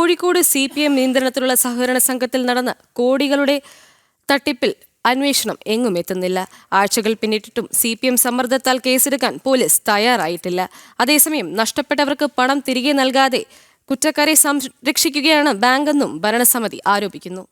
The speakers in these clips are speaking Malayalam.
കോഴിക്കോട് CPM നിയന്ത്രണത്തിലുള്ള സഹകരണ സംഘത്തിൽ നടന്ന കോടികളുടെ തട്ടിപ്പിൽ അന്വേഷണം എങ്ങും എത്തുന്നില്ല. ആഴ്ചകൾ പിന്നിട്ടിട്ടും CPM സമ്മർദ്ദത്താൽ കേസെടുക്കാൻ പോലീസ് തയ്യാറായിട്ടില്ല. അതേസമയം നഷ്ടപ്പെട്ടവർക്ക് പണം തിരികെ നൽകാതെ കുറ്റക്കാരെ സംരക്ഷിക്കുകയാണ് ബാങ്കെന്നും ഭരണസമിതി ആരോപിക്കുന്നു.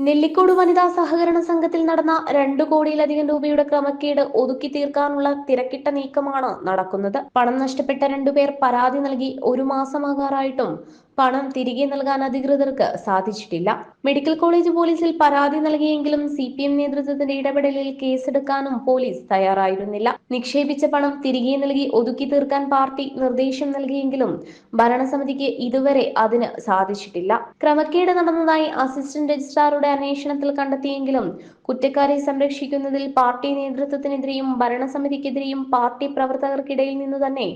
നെല്ലിക്കോട് വനിതാ സഹകരണ സംഘത്തിൽ നടന്ന 2 കോടിയിലധികം രൂപയുടെ ക്രമക്കേട് ഒതുക്കി തീർക്കാനുള്ള തിരക്കിട്ട നീക്കമാണ് നടക്കുന്നത്. പണം നഷ്ടപ്പെട്ട 2 പേർ പരാതി നൽകി 1 മാസമാകാറായിട്ടും പണം തിരികെ നൽകാൻ അധികൃതർക്ക് സാധിച്ചിട്ടില്ല. മെഡിക്കൽ കോളേജ് പോലീസിൽ പരാതി നൽകിയെങ്കിലും CPM നേതൃത്വത്തിന്റെ ഇടപെടലിൽ കേസെടുക്കാനും പോലീസ് തയ്യാറായിരുന്നില്ല. നിക്ഷേപിച്ച പണം തിരികെ നൽകി ഒതുക്കി തീർക്കാൻ പാർട്ടി നിർദ്ദേശം നൽകിയെങ്കിലും ഭരണസമിതിക്ക് ഇതുവരെ അതിന് സാധിച്ചിട്ടില്ല. ക്രമക്കേട് നടന്നതായി അസിസ്റ്റന്റ് രജിസ്ട്രാറുടെ അന്വേഷണത്തിൽ കണ്ടെത്തിയെങ്കിലും കുറ്റക്കാരെ സംരക്ഷിക്കുന്നതിൽ പാർട്ടി നേതൃത്വത്തിനെതിരെയും ഭരണസമിതിക്കെതിരെയും പാർട്ടി പ്രവർത്തകർക്കിടയിൽ നിന്ന് തന്നെ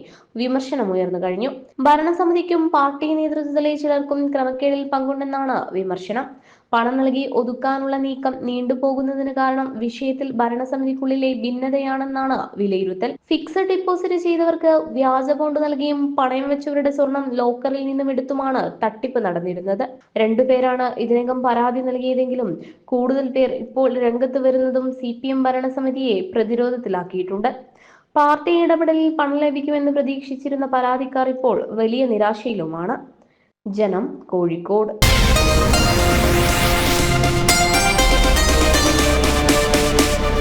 വിമർശനമുയർന്നു കഴിഞ്ഞു. ഭരണസമിതിക്കും പാർട്ടി നേതൃത്വത്തിലെ ചിലർക്കും ക്രമക്കേടിൽ പങ്കുണ്ടെന്നാണ് വിമർശനം. പണം നൽകി ഒതുക്കാനുള്ള നീക്കം നീണ്ടുപോകുന്നതിന് കാരണം വിഷയത്തിൽ ഭരണസമിതിക്കുള്ളിലെ ഭിന്നതയാണെന്നാണ് വിലയിരുത്തൽ. ഫിക്സഡ് ഡിപ്പോസിറ്റ് ചെയ്തവർക്ക് വ്യാജ ബോണ്ട് നൽകിയും പണയം വെച്ചവരുടെ സ്വർണം ലോക്കറിൽ നിന്നും എടുത്തുമാണ് തട്ടിപ്പ് നടന്നിരുന്നത്. 2 പേരാണ് ഇതിനകം പരാതി നൽകിയതെങ്കിലും കൂടുതൽ പേർ ഇപ്പോൾ രംഗത്ത് വരുന്നതും CPM ഭരണസമിതിയെ പ്രതിരോധത്തിലാക്കിയിട്ടുണ്ട്. പാർട്ടി ഇടപെടലിൽ പണം ലഭിക്കുമെന്ന് പ്രതീക്ഷിച്ചിരുന്ന പരാതിക്കാർ ഇപ്പോൾ വലിയ നിരാശയിലുമാണ്. ജനം, കോഴിക്കോട്.